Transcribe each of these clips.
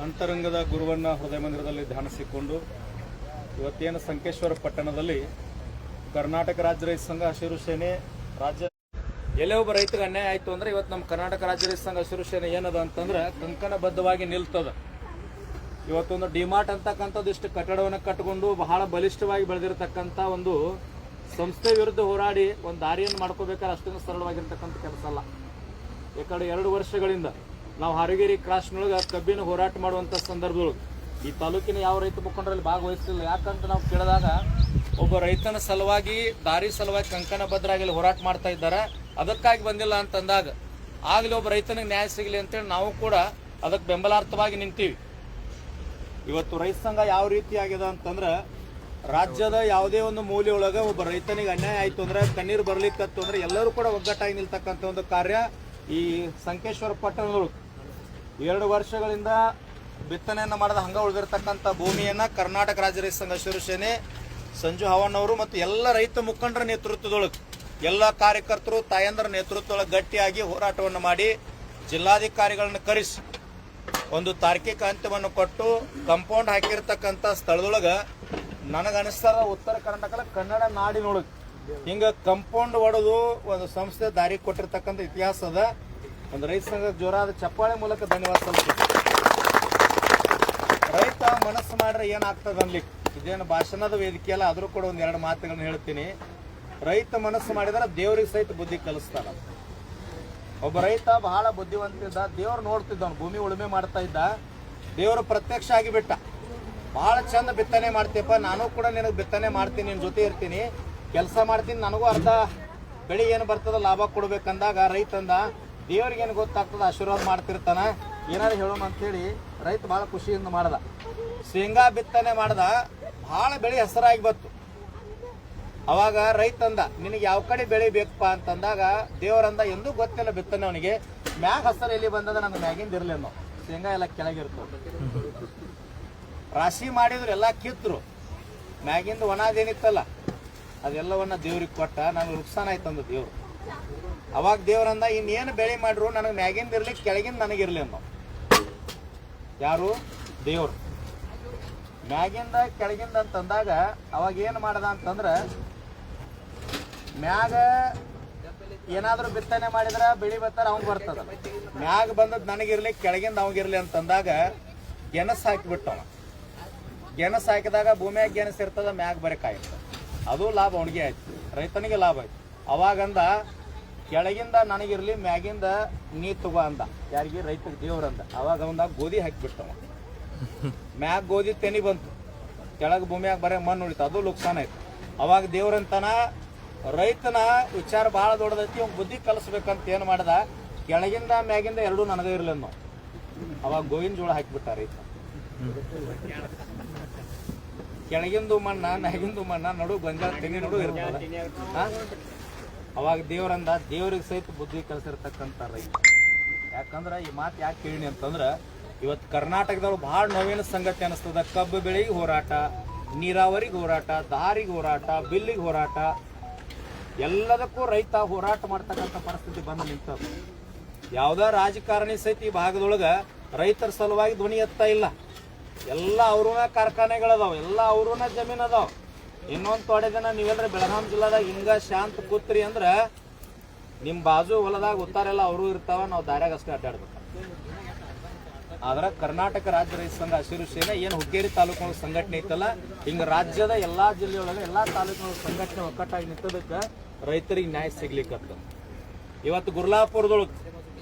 ಅಂತರಂಗದ ಗುರುವನ್ನ ಹೃದಯ ಮಂದಿರದಲ್ಲಿ ಧ್ಯಾನಿಸಿಕೊಂಡು ಇವತ್ತೇನು ಸಂಕೇಶ್ವರ ಪಟ್ಟಣದಲ್ಲಿ ಕರ್ನಾಟಕ ರಾಜ್ಯ ರೈತ ಸಂಘ ಹಸಿರು ಸೇನೆ ರಾಜ್ಯ ಎಲ್ಲೇ ಒಬ್ಬ ರೈತರಿಗೆ ಅನ್ಯಾಯ ಆಯಿತು ಅಂದ್ರೆ ಇವತ್ತು ನಮ್ಮ ಕರ್ನಾಟಕ ರಾಜ್ಯ ರೈತ ಸಂಘ ಹಸಿರು ಸೇನೆ ಏನದ ಅಂತಂದ್ರೆ ಕಂಕಣಬದ್ಧವಾಗಿ ನಿಲ್ತದ. ಇವತ್ತೊಂದು ಡಿಮಾರ್ಟ್ ಅಂತಕ್ಕಂಥದ್ದು ಇಷ್ಟು ಕಟ್ಟಡವನ್ನು ಕಟ್ಟಿಕೊಂಡು ಬಹಳ ಬಲಿಷ್ಠವಾಗಿ ಬೆಳೆದಿರತಕ್ಕಂಥ ಒಂದು ಸಂಸ್ಥೆ ವಿರುದ್ಧ ಹೋರಾಡಿ ಒಂದು ದಾರಿಯನ್ನು ಮಾಡ್ಕೋಬೇಕಾದ್ರೆ ಅಷ್ಟೊಂದು ಸರಳವಾಗಿರ್ತಕ್ಕಂಥ ಕೆಲಸ ಅಲ್ಲ. ಯಾಕಂದ್ರೆ 2 ವರ್ಷಗಳಿಂದ ನಾವು ಹಾರಗೇರಿ ಕ್ರಾಸ್ನೊಳಗೆ ಕಬ್ಬಿನ ಹೋರಾಟ ಮಾಡುವಂಥ ಸಂದರ್ಭದೊಳಗೆ ಈ ತಾಲೂಕಿನ ಯಾವ ರೈತ ಮುಖಂಡರಲ್ಲಿ ಭಾಗವಹಿಸಲಿಲ್ಲ. ಯಾಕಂತ ನಾವು ಕೇಳಿದಾಗ ಒಬ್ಬ ರೈತನ ಸಲುವಾಗಿ ದಾರಿ ಸಲುವಾಗಿ ಕಂಕಣಬದ್ಧರಾಗಿ ಹೋರಾಟ ಮಾಡ್ತಾ ಇದ್ದಾರೆ, ಅದಕ್ಕಾಗಿ ಬಂದಿಲ್ಲ ಅಂತಂದಾಗ ಆಗಲಿ ಒಬ್ಬ ರೈತನಿಗೆ ನ್ಯಾಯ ಸಿಗಲಿ ಅಂತೇಳಿ ನಾವು ಕೂಡ ಅದಕ್ಕೆ ಬೆಂಬಲಾರ್ಥವಾಗಿ ನಿಂತೀವಿ. ಇವತ್ತು ರೈತ ಸಂಘ ಯಾವ ರೀತಿ ಆಗಿದೆ ಅಂತಂದ್ರೆ ರಾಜ್ಯದ ಯಾವುದೇ ಒಂದು ಮೂಲೆಯೊಳಗೆ ಒಬ್ಬ ರೈತನಿಗೆ ಅನ್ಯಾಯ ಆಯಿತು ಅಂದ್ರೆ ಕಣ್ಣೀರು ಬರ್ಲಿಕ್ಕತ್ತು ಅಂದ್ರೆ ಎಲ್ಲರೂ ಕೂಡ ಒಗ್ಗಟ್ಟಾಗಿ ನಿಲ್ತಕ್ಕಂಥ ಒಂದು ಕಾರ್ಯ ಈ ಸಂಕೇಶ್ವರ ಪಟ್ಟಣದೊಳಗೆ 2 ವರ್ಷಗಳಿಂದ ಬಿತ್ತನೆಯನ್ನು ಮಾಡದ ಹಂಗ ಉಳಿದಿರ್ತಕ್ಕಂಥ ಭೂಮಿಯನ್ನ ಕರ್ನಾಟಕ ರಾಜ್ಯ ರೈತ ಸಂಘ ಹಸಿರು ಸೇನೆ ಸಂಜು ಹವಣ್ಣವರು ಮತ್ತು ಎಲ್ಲ ರೈತ ಮುಖಂಡರ ನೇತೃತ್ವದೊಳಗೆ ಎಲ್ಲ ಕಾರ್ಯಕರ್ತರು ತಾಯಂದರ ನೇತೃತ್ವದೊಳಗೆ ಗಟ್ಟಿಯಾಗಿ ಹೋರಾಟವನ್ನು ಮಾಡಿ ಜಿಲ್ಲಾಧಿಕಾರಿಗಳನ್ನು ಕರೆಸಿ ಒಂದು ತಾರ್ಕಿಕ ಅಂತ್ಯವನ್ನು ಕೊಟ್ಟು ಕಂಪೌಂಡ್ ಹಾಕಿರ್ತಕ್ಕಂಥ ಸ್ಥಳದೊಳಗೆ ನನಗನಿಸ್ತಾರ ಉತ್ತರ ಕರ್ನಾಟಕದ ಕನ್ನಡ ನಾಡಿನೊಳಗೆ ಹಿಂಗ ಕಂಪೌಂಡ್ ಹೊಡೆದು ಒಂದು ಸಂಸ್ಥೆ ದಾರಿ ಕೊಟ್ಟಿರ್ತಕ್ಕಂಥ ಇತಿಹಾಸ ಅದ. ಒಂದು ರೈತ ಸಂಘ ಜೋರಾದ ಚಪ್ಪಾಳೆ ಮೂಲಕ ಧನ್ಯವಾದ ಸಲ್ಲಿಸ್ತೀವಿ. ರೈತ ಮನಸ್ಸು ಮಾಡ್ರೆ ಏನಾಗ್ತದ ಅನ್ಲಿಕ್ಕೆ ಇದೇನು ಭಾಷಣದ ವೇದಿಕೆ ಅಲ್ಲ, ಆದರೂ ಕೂಡ ಒಂದು 2 ಮಾತುಗಳನ್ನ ಹೇಳ್ತೀನಿ. ರೈತ ಮನಸ್ಸು ಮಾಡಿದ್ರೆ ದೇವ್ರಿಗೆ ಸಹಿತ ಬುದ್ಧಿ ಕಲಿಸ್ತಾನ. ಒಬ್ಬ ರೈತ ಬಹಳ ಬುದ್ಧಿವಂತಿದ್ದ, ದೇವ್ರು ನೋಡ್ತಿದ್ದವನು, ಭೂಮಿ ಉಳುಮೆ ಮಾಡ್ತಾ ಇದ್ದ, ದೇವರು ಪ್ರತ್ಯಕ್ಷ ಆಗಿಬಿಟ್ಟ. ಬಹಳ ಚಂದ ಬಿತ್ತನೆ ಮಾಡ್ತೀಯಪ್ಪ, ನಾನು ಕೂಡ ನಿನಗೆ ಬಿತ್ತನೆ ಮಾಡ್ತೀನಿ, ನಿನ್ನ ಜೊತೆ ಇರ್ತೀನಿ, ಕೆಲಸ ಮಾಡ್ತೀನಿ, ನನಗೂ ಅರ್ಧ ಬೆಳೆ ಏನು ಬರ್ತದ ಲಾಭ ಕೊಡ್ಬೇಕಂದಾಗ ರೈತಂದ ದೇವ್ರಿಗೇನು ಗೊತ್ತಾಗ್ತದ, ಆಶೀರ್ವಾದ ಮಾಡ್ತಿರ್ತಾನ, ಏನಾದ್ರು ಹೇಳೋಣ ಅಂತೇಳಿ ರೈತ ಭಾಳ ಖುಷಿಯಿಂದ ಮಾಡ್ದ. ಶೇಂಗಾ ಬಿತ್ತನೆ ಮಾಡ್ದ, ಭಾಳ ಬೆಳೆ ಹೆಸರಾಗಿ ಬಂತು. ಅವಾಗ ರೈತಂದ ನಿನಗೆ ಯಾವ ಕಡೆ ಬೆಳೆ ಬೇಕಪ್ಪ ಅಂತಂದಾಗ ದೇವರಂದ ಎಂದೂ ಗೊತ್ತಿಲ್ಲ ಬಿತ್ತನೆ ಅವನಿಗೆ, ಮ್ಯಾಗ ಹಸರು ಎಲ್ಲಿ ಬಂದದ ನನಗೆ ಮ್ಯಾಗಿಂದ ಇರಲಿ ಅನ್ನೋ, ಶೇಂಗಾ ಎಲ್ಲ ಕೆಳಗಿರ್ತದೆ. ರಾಶಿ ಮಾಡಿದ್ರು ಎಲ್ಲ ಕಿತ್ತರು, ಮ್ಯಾಗಿಂದ ಒಣದೇನಿತ್ತಲ್ಲ ಅದೆಲ್ಲವನ್ನ ದೇವ್ರಿಗೆ ಕೊಟ್ಟ, ನನಗೆ ನುಕ್ಸಾನ ಆಯ್ತಂದ ದೇವ್ರು. ಅವಾಗ ದೇವ್ರಂದ ಇನ್ನೇನು ಬೆಳೆ ಮಾಡ್ರು ನನಗೆ ಮ್ಯಾಗಿಂದ ಇರ್ಲಿ ಕೆಳಗಿಂದ ನನಗಿರ್ಲಿ ಅನ್ನೋ. ಯಾರು? ದೇವ್ರು. ಮ್ಯಾಗಿಂದ ಕೆಳಗಿಂದ ಅಂತಂದಾಗ ಅವಾಗ ಏನು ಮಾಡ್ದ ಅಂತಂದ್ರೆ ಮ್ಯಾಗ ಏನಾದರೂ ಬಿತ್ತನೆ ಮಾಡಿದ್ರೆ ಬೆಳಿ ಬರ್ತಾರ ಅವ್ನು ಬರ್ತದ, ಮ್ಯಾಗ ಬಂದದ್ದು ನನಗಿರ್ಲಿ ಕೆಳಗಿಂದ ಅವಂಗಿರ್ಲಿ ಅಂತಂದಾಗ ಗೆಣಸು ಹಾಕಿಬಿಟ್ಟವ. ಗೆಣಸು ಹಾಕಿದಾಗ ಭೂಮಿಯಾಗ ಗೆಣಸು ಇರ್ತದ, ಮ್ಯಾಗ ಬರೀ ಕಾಯಿ, ಅದು ಲಾಭ ಅವನಿಗೆ ಆಯ್ತು, ರೈತನಿಗೆ ಲಾಭ ಆಯ್ತು. ಅವಾಗಂದ ಕೆಳಗಿಂದ ನನಗಿರ್ಲಿ ಮ್ಯಾಗಿಂದ ನೀ ತಗೋ ಅಂದ, ಯಾರಿಗೆ? ರೈತರಿಗೆ ದೇವ್ರಂದ. ಅವಾಗ ಅವಂದ ಗೋಧಿ ಹಾಕಿಬಿಟ್ಟವ, ಮ್ಯಾಗ ಗೋಧಿ ತೆನಿ ಬಂತು, ಕೆಳಗೆ ಭೂಮಿಯಾಗ ಬರೀ ಮಣ್ಣು ಉಳಿತು, ಅದು ನುಕ್ಸಾನ ಆಯ್ತು. ಅವಾಗ ದೇವ್ರಂತನ ರೈತನ ವಿಚಾರ ಭಾಳ ದೊಡ್ಡದೈತಿ, ಅವ್ನು ಬುದ್ಧಿ ಕಲಿಸ್ಬೇಕಂತ ಏನು ಮಾಡ್ದ, ಕೆಳಗಿಂದ ಮ್ಯಾಗಿಂದ ಎರಡೂ ನನಗೆ ಇರಲಿ ಅನ್ನೋ. ಅವಾಗ ಗೋವಿನ ಜೋಳ ಹಾಕಿಬಿಟ್ಟ ರೈತ. ಕೆಳಗಿಂದು ಮಣ್ಣ ಮ್ಯಾಗಿಂದು ಮಣ್ಣ ನಡು ಗೊಂಜಾಳ ತೆನಿ ನಡು ಇರ್ತದ. ಅವಾಗ ದೇವ್ರಂದ ದೇವ್ರಿಗೆ ಸಹಿತ ಬುದ್ಧಿ ಕಲಿಸಿರ್ತಕ್ಕಂಥ ರೈತ. ಯಾಕಂದ್ರೆ ಈ ಮಾತು ಯಾಕೆ ಕೇಳಿನಿ ಅಂತಂದ್ರೆ ಇವತ್ತು ಕರ್ನಾಟಕದವ್ರು ಭಾಳ ನೋವಿನ ಸಂಗತಿ ಅನಿಸ್ತದ. ಕಬ್ಬು ಬೆಳೆಗೆ ಹೋರಾಟ, ನೀರಾವರಿಗೆ ಹೋರಾಟ, ದಾರಿಗೆ ಹೋರಾಟ, ಬಿಲ್ಲಿಗೆ ಹೋರಾಟ, ಎಲ್ಲದಕ್ಕೂ ರೈತ ಹೋರಾಟ ಮಾಡ್ತಕ್ಕಂಥ ಪರಿಸ್ಥಿತಿ ಬಂದು ನಿಂತದ. ಯಾವುದೇ ರಾಜಕಾರಣಿ ಸಹಿತ ಈ ಭಾಗದೊಳಗೆ ರೈತರ ಸಲುವಾಗಿ ಧ್ವನಿ ಎತ್ತಾ ಇಲ್ಲ. ಎಲ್ಲ ಅವ್ರನ್ನ ಕಾರ್ಖಾನೆಗಳದಾವ, ಎಲ್ಲ ಅವ್ರನ್ನ ಜಮೀನು ಅದಾವ. ಇನ್ನೊಂದು ತೊಡೆ ದಿನ ನೀವೆಲ್ಲರೂ ಬೆಳಗಾಂ ಜಿಲ್ಲಾದಾಗ ಹಿಂಗ ಶಾಂತ ಕೂತ್ರಿ ಅಂದ್ರೆ ನಿಮ್ಮ ಬಾಜು ಹೊಲದಾಗ ಉತ್ತಾರೆಲ್ಲ ಅವರು ಇರ್ತಾವ, ನಾವು ದಾರ್ಯಾಗ ಅಷ್ಟೇ ಅಡ್ಡಾಡ್ಬೇಕು. ಆದ್ರೆ ಕರ್ನಾಟಕ ರಾಜ್ಯ ರೈತ ಸಂಘ ಹಸಿರು ಸೇನೆ ಏನು ಹುಕ್ಕೇರಿ ತಾಲೂಕಿನೊಳಗೆ ಸಂಘಟನೆ ಐತಲ್ಲ, ಹಿಂಗೆ ರಾಜ್ಯದ ಎಲ್ಲ ಜಿಲ್ಲೆಯೊಳಗೆ ಎಲ್ಲ ತಾಲೂಕಿನೊಳಗೆ ಸಂಘಟನೆ ಒಕ್ಕಟ್ಟಾಗಿ ನಿಂತದಕ್ಕೆ ರೈತರಿಗೆ ನ್ಯಾಯ ಸಿಗ್ಲಿಕ್ಕತ್ತ. ಇವತ್ತು ಗುರ್ಲಾಪುರದೊಳಗೆ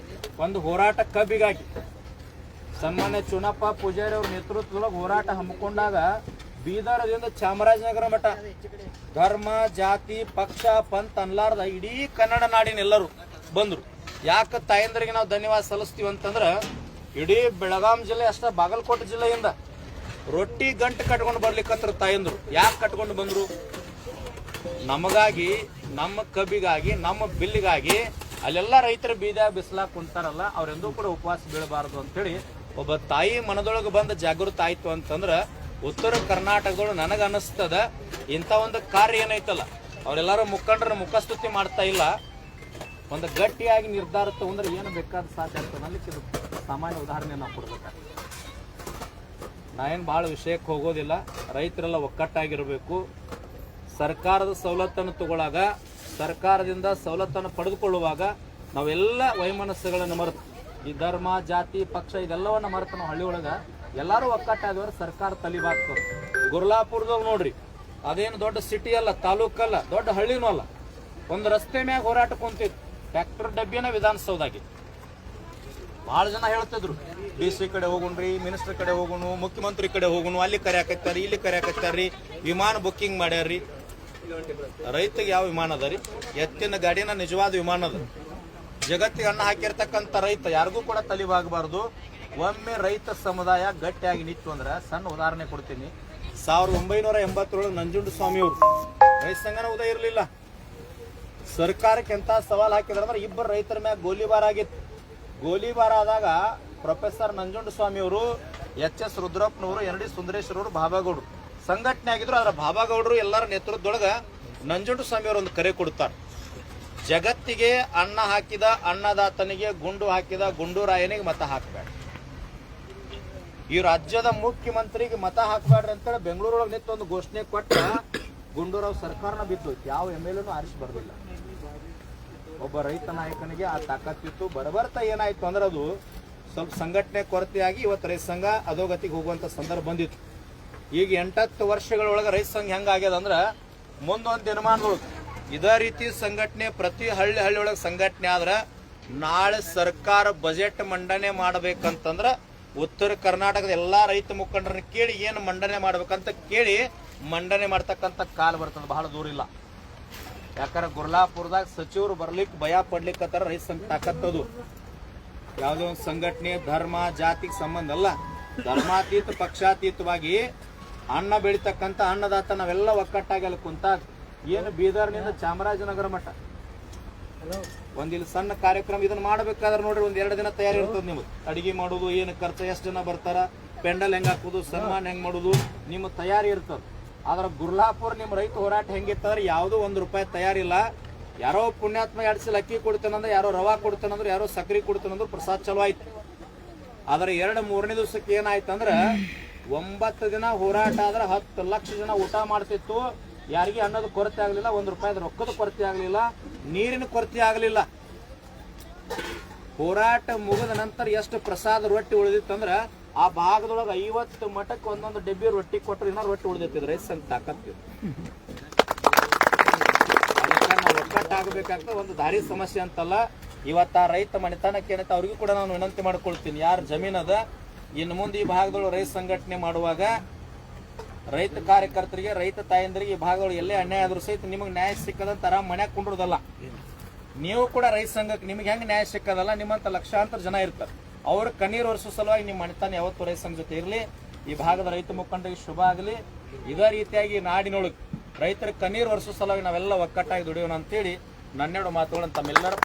ಒಂದು ಹೋರಾಟ ಕಬ್ಬಿಗಾಗಿ ಸನ್ಮಾನ್ಯ ಚುನಪ್ಪ ಪೂಜಾರಿ ಅವ್ರ ನೇತೃತ್ವದೊಳಗೆ ಹೋರಾಟ ಹಮ್ಮಿಕೊಂಡಾಗ ಬೀದರದಿಂದ ಚಾಮರಾಜನಗರ ಮಠ ಧರ್ಮ ಜಾತಿ ಪಕ್ಷ ಪಂಥ ಅನ್ಲಾರ್ದ ಇಡೀ ಕನ್ನಡ ನಾಡಿನ ಎಲ್ಲರೂ ಬಂದರು. ಯಾಕೆ ತಾಯಂದರಿಗೆ ನಾವು ಧನ್ಯವಾದ ಸಲ್ಲಿಸ್ತೀವಿ ಅಂತಂದ್ರೆ ಇಡೀ ಬೆಳಗಾಂ ಜಿಲ್ಲೆ ಅಷ್ಟೇ ಬಾಗಲಕೋಟೆ ಜಿಲ್ಲೆಯಿಂದ ರೊಟ್ಟಿ ಗಂಟು ಕಟ್ಕೊಂಡು ಬರ್ಲಿಕ್ಕತ್ರ ತಾಯಂದ್ರು. ಯಾಕೆ ಕಟ್ಕೊಂಡು ಬಂದರು? ನಮಗಾಗಿ, ನಮ್ಮ ಕಬ್ಬಿಗಾಗಿ, ನಮ್ಮ ಬಿಲ್ಲಿಗಾಗಿ ಅಲ್ಲೆಲ್ಲ ರೈತರ ಬೀದ ಬಿಸಿಲಾಗ ಕುಂತಾರಲ್ಲ, ಅವರೆಂದೂ ಕೂಡ ಉಪವಾಸ ಬೀಳಬಾರದು ಅಂತೇಳಿ ಒಬ್ಬ ತಾಯಿ ಮನದೊಳಗೆ ಬಂದ ಜಾಗೃತ ಆಯ್ತು ಅಂತಂದ್ರೆ ಉತ್ತರ ಕರ್ನಾಟಕದೊಳಗೆ ನನಗೆ ಅನಿಸ್ತದ ಇಂಥ ಒಂದು ಕಾರ್ಯ ಏನೈತಲ್ಲ ಅವರೆಲ್ಲರೂ ಮುಖಂಡರ ಮುಖಸ್ತುತಿ ಮಾಡ್ತಾ ಇಲ್ಲ, ಒಂದು ಗಟ್ಟಿಯಾಗಿ ನಿರ್ಧಾರ ತಗೊಂಡ್ರೆ ಏನು ಬೇಕಾದ ಸಾಧ್ಯ ಆಗ್ತದೆ ಅಲ್ಲಿಕ್ಕೆ ಇದು ಸಾಮಾನ್ಯ ಉದಾಹರಣೆ ನಾವು ಕೊಡ್ಬೇಕಾಗ್ತದೆ. ನಾನೇನು ಭಾಳ ವಿಷಯಕ್ಕೆ ಹೋಗೋದಿಲ್ಲ. ರೈತರೆಲ್ಲ ಒಕ್ಕಟ್ಟಾಗಿರಬೇಕು. ಸರ್ಕಾರದ ಸವಲತ್ತನ್ನು ತಗೊಳ್ಳಾಗ, ಸರ್ಕಾರದಿಂದ ಸವಲತ್ತನ್ನು ಪಡೆದುಕೊಳ್ಳುವಾಗ ನಾವೆಲ್ಲ ವೈಮನಸ್ಸುಗಳನ್ನು ಮರೆತು, ಈ ಧರ್ಮ, ಜಾತಿ, ಪಕ್ಷ ಇದೆಲ್ಲವನ್ನ ಮರೆತು ನಾವು ಹಳ್ಳಿ ಒಳಗೆ ಎಲ್ಲರೂ ಒಕ್ಕಟ್ಟಾಗಿದ್ರೆ ಸರ್ಕಾರ ತಲಿಬಾಗ್ತದೆ. ಗುರ್ಲಾಪುರದಲ್ಲಿ ನೋಡ್ರಿ, ಅದೇನು ದೊಡ್ಡ ಸಿಟಿ ಅಲ್ಲ, ತಾಲೂಕಲ್ಲ, ದೊಡ್ಡ ಹಳ್ಳಿನೂ ಅಲ್ಲ. ಒಂದು ರಸ್ತೆ ಮ್ಯಾಗ ಹೋರಾಟ ಕುಂತಿತ್ತು, ಟ್ರ್ಯಾಕ್ಟರ್ ಡಬ್ಬಿನ ವಿಧಾನಸೌಧಾಗಿ. ಭಾಳ ಜನ ಹೇಳ್ತಿದ್ರು, DC ಕಡೆ ಹೋಗುಣ್ರಿ, ಮಿನಿಸ್ಟರ್ ಕಡೆ ಹೋಗುಣು, ಮುಖ್ಯಮಂತ್ರಿ ಕಡೆ ಹೋಗುಣು, ಅಲ್ಲಿ ಕರೆಯಾಕತ್ತಾರಿ, ಇಲ್ಲಿ ಕರೆಯಾಕತ್ತಾರ್ರಿ, ವಿಮಾನ ಬುಕ್ಕಿಂಗ್ ಮಾಡ್ಯಾರ್ರಿ. ರೈತಗೆ ಯಾವ ವಿಮಾನ ಅದ ರೀ? ಎತ್ತಿನ ಗಾಡಿನ ನಿಜವಾದ ವಿಮಾನ ಅದ. ಜಗತ್ತಿಗೆ ಅನ್ನ ಹಾಕಿರ್ತಕ್ಕಂಥ ರೈತ ಯಾರಿಗೂ ಕೂಡ ತಲಿಬಾಗಬಾರ್ದು. ಒಮ್ಮೆ ರೈತ ಸಮುದಾಯ ಗಟ್ಟಿಯಾಗಿ ನಿಂತು ಅಂದ್ರೆ, ಸಣ್ಣ ಉದಾಹರಣೆ ಕೊಡ್ತೀನಿ. 1987 ನಂಜುಂಡ ಸ್ವಾಮಿಯವರು ರೈತ ಸಂಘನ ಉದಯ ಇರಲಿಲ್ಲ. ಸರ್ಕಾರಕ್ಕೆ ಎಂತ ಸವಾಲ್ ಹಾಕಿದ್ರ ಅಂದ್ರೆ, ಇಬ್ಬರು ರೈತರ ಮ್ಯಾಗ ಗೋಲಿಬಾರ್ ಆಗಿತ್ತು. ಗೋಲಿಬಾರ್ ಆದಾಗ ಪ್ರೊಫೆಸರ್ ನಂಜುಂಡ ಸ್ವಾಮಿಯವರು, HS ರುದ್ರಪ್ಪನವರು, ND ಸುಂದರೇಶ್ವರವರು, ಬಾಬಾಗೌಡರು ಸಂಘಟನೆ ಆಗಿದ್ರು. ಅದರ ಬಾಬಾಗೌಡರು ಎಲ್ಲರ ನೇತೃತ್ವದೊಳಗೆ ನಂಜುಂಡ ಸ್ವಾಮಿಯವರು ಒಂದು ಕರೆ ಕೊಡ್ತಾರೆ. ಜಗತ್ತಿಗೆ ಅನ್ನ ಹಾಕಿದ ಅನ್ನದಾತನಿಗೆ, ಗುಂಡು ಹಾಕಿದ ಗುಂಡೂರಾಯನಿಗೆ ಮತ ಹಾಕಬೇಡ. ಈ ರಾಜ್ಯದ ಮುಖ್ಯಮಂತ್ರಿಗೆ ಮತ ಹಾಕಬೇಡ್ರಿ ಅಂತೇಳಿ ಬೆಂಗಳೂರೊಳಗೆ ನಿಂತು ಒಂದು ಘೋಷಣೆ ಕೊಟ್ಟ ಗುಂಡೂರಾವ್ ಸರ್ಕಾರನ ಬಿದ್ದೋಯ್ತು. ಯಾವ MLA ಆರಿಸಿ ಬರ್ದಿಲ್ಲ. ಒಬ್ಬ ರೈತ ನಾಯಕನಿಗೆ ಆ ತಾಕತ್ತಿತ್ತು. ಬರಬರ್ತಾ ಏನಾಯ್ತು ಅಂದ್ರೆ, ಅದು ಸ್ವಲ್ಪ ಸಂಘಟನೆ ಕೊರತೆಯಾಗಿ ಇವತ್ತು ರೈತ ಸಂಘ ಅಧೋಗತಿಗೆ ಹೋಗುವಂತ ಸಂದರ್ಭ ಬಂದಿತ್ತು. ಈಗ 8-10 ವರ್ಷಗಳೊಳಗೆ ರೈತ ಸಂಘ ಹೆಂಗಾಗ್ಯದ ಅಂದ್ರೆ, ಮುಂದೊಂದು ದಿನಮಾನದೊಳಗೆ ಇದೇ ರೀತಿ ಸಂಘಟನೆ ಪ್ರತಿ ಹಳ್ಳಿ ಒಳಗೆ ಸಂಘಟನೆ ಆದ್ರೆ, ನಾಳೆ ಸರ್ಕಾರ ಬಜೆಟ್ ಮಂಡನೆ ಮಾಡ್ಬೇಕಂತಂದ್ರೆ ಉತ್ತರ ಕರ್ನಾಟಕದ ಎಲ್ಲಾ ರೈತ ಮುಖಂಡರನ್ನ ಕೇಳಿ ಏನು ಮಂಡನೆ ಮಾಡ್ಬೇಕಂತ ಕೇಳಿ ಮಂಡನೆ ಮಾಡ್ತಕ್ಕಂಥ ಕಾಲ ಬರ್ತದೆ. ಬಹಳ ದೂರ ಇಲ್ಲ. ಯಾಕಂದ್ರೆ ಗುರ್ಲಾಪುರದಾಗ ಸಚಿವರು ಬರ್ಲಿಕ್ಕೆ ಭಯ ಪಡ್ಲಿಕ್ಕತ್ತಾರ. ರೈತ ಸಂಘ ತಾಕತ್ತದು ಯಾವುದೋ ಒಂದು ಸಂಘಟನೆ ಧರ್ಮ ಜಾತಿಗೆ ಸಂಬಂಧ ಅಲ್ಲ. ಧರ್ಮಾತೀತ ಪಕ್ಷಾತೀತವಾಗಿ ಅನ್ನ ಬೆಳಿತಕ್ಕಂಥ ಅನ್ನದಾತ ನಾವೆಲ್ಲ ಒಕ್ಕಟ್ಟಾಗಿ ಅಲ್ಲಿ ಕುಂತಾಗ, ಏನು ಬೀದರ್ನಿಂದ ಚಾಮರಾಜನಗರ ಮಠ ಒಂದಿಲ್ಲಿ ಸಣ್ಣ ಕಾರ್ಯಕ್ರಮ ಇದನ್ನ ಮಾಡ್ಬೇಕಾದ್ರೆ ನೋಡ್ರಿ, ಒಂದ್ 2 ದಿನ ತಯಾರಿ ಇರ್ತದೆ. ನಿಮ್ಗೆ ಅಡಿಗೆ ಮಾಡೋದು, ಏನು ಖರ್ಚು, ಎಷ್ಟು ಜನ ಬರ್ತಾರ, ಪೆಂಡಲ್ ಹೆಂಗ್ ಹಾಕೋದು, ಸನ್ಮಾನ ಹೆಂಗ್ ಮಾಡೋದು, ನಿಮ್ಮ ತಯಾರಿ ಇರ್ತದೆ. ಆದ್ರೆ ಗುರ್ಲಾಪುರ ನಿಮ್ಮ ರೈತ ಹೋರಾಟ ಹೆಂಗಿತ್ತಂದ್ರೆ, ಯಾವುದೋ ₹1 ತಯಾರಿಲ್ಲ. ಯಾರೋ ಪುಣ್ಯಾತ್ಮ 2 ಸಲ ಅಕ್ಕಿ ಕೊಡ್ತೇನಂದ್ರೆ, ಯಾರೋ ರವಾ ಕೊಡ್ತೇನಂದ್ರೆ, ಯಾರೋ ಸಕ್ರೆ ಕೊಡ್ತೇನಂದ್ರೆ ಪ್ರಸಾದ ಚಲೋ ಆಯ್ತು. ಆದ್ರೆ 2-3ನೇ ದಿವಸಕ್ಕೆ ಏನಾಯ್ತಂದ್ರೆ, 9 ದಿನ ಹೋರಾಟ ಆದ್ರೆ 10 ಲಕ್ಷ ಜನ ಊಟ ಮಾಡ್ತಿತ್ತು. ಯಾರಿಗೆ ಅನ್ನದ ಕೊರತೆ ಆಗಲಿಲ್ಲ, ₹1 ರೊಕ್ಕದ ಕೊರತೆ ಆಗಲಿಲ್ಲ, ನೀರಿನ ಕೊರತೆ ಆಗಲಿಲ್ಲ. ಹೋರಾಟ ಮುಗಿದ ನಂತರ ಎಷ್ಟು ಪ್ರಸಾದ ರೊಟ್ಟಿ ಉಳಿದಿತ್ತಂದ್ರ, ಆ ಭಾಗದೊಳಗೆ 50 ಮಠಕ್ಕೆ ಒಂದೊಂದು ಡಬ್ಬಿ ರೊಟ್ಟಿ ಕೊಟ್ಟರು ಇನ್ನೂ ರೊಟ್ಟಿ ಉಳಿದಿತ್ತಿದ್ರು. ರೈತ ಸಂಘ ತಾಕತ್ತು. ಅದಕ್ಕೆ ನಾವು ಒಕ್ಕಟ್ಟಾಗಬೇಕಾಗ್ತದೆ. ಒಂದು ದಾರಿ ಸಮಸ್ಯೆ ಅಂತಲ್ಲ. ಇವತ್ತು ಆ ರೈತ ಮನೆತನಕ್ಕೆ ಏನಂತ ಅವ್ರಿಗೂ ಕೂಡ ನಾನು ವಿನಂತಿ ಮಾಡ್ಕೊಳ್ತೀನಿ, ಯಾರು ಜಮೀನದ ಇನ್ನು ಮುಂದೆ ಈ ಭಾಗದೊಳಗೆ ರೈತ ಸಂಘಟನೆ ಮಾಡುವಾಗ ರೈತ ಕಾರ್ಯಕರ್ತರಿಗೆ, ರೈತ ತಾಯಂದರಿಗೆ ಈ ಭಾಗಗಳು ಎಲ್ಲೇ ಅನ್ಯಾಯ ಆದ್ರೂ ಸಹಿತ ನಿಮಗೆ ನ್ಯಾಯ ಸಿಕ್ಕದಂತ ಆರಾಮ್ ಮನ್ಯಾಗ ಕುಂಡ್ರದಲ್ಲ. ನೀವು ಕೂಡ ರೈತ ಸಂಘಕ್ಕೆ ನಿಮ್ಗೆ ಹೆಂಗೆ ನ್ಯಾಯ ಸಿಕ್ಕದಲ್ಲ, ನಿಮ್ಮಂತ ಲಕ್ಷಾಂತರ ಜನ ಇರ್ತಾರೆ. ಅವ್ರ ಕಣ್ಣೀರು ಒರೆಸೋ ಸಲುವಾಗಿ ನಿಮ್ಮ ಮನೆತನ ಯಾವತ್ತು ರೈತ ಸಂಘ ಜೊತೆ ಇರಲಿ. ಈ ಭಾಗದ ರೈತ ಮುಖಂಡರಿಗೆ ಶುಭ ಆಗಲಿ. ಇದೇ ರೀತಿಯಾಗಿ ನಾಡಿನೊಳಗೆ ರೈತರ ಕಣ್ಣೀರು ಒರೆಸೋ ಸಲುವಾಗಿ ನಾವೆಲ್ಲ ಒಕ್ಕಟ್ಟಾಗಿ ದುಡಿಯೋಣ ಅಂತೇಳಿ 12 ಮಾತುಗಳನ್ನು ತಮ್ಮೆಲ್ಲರ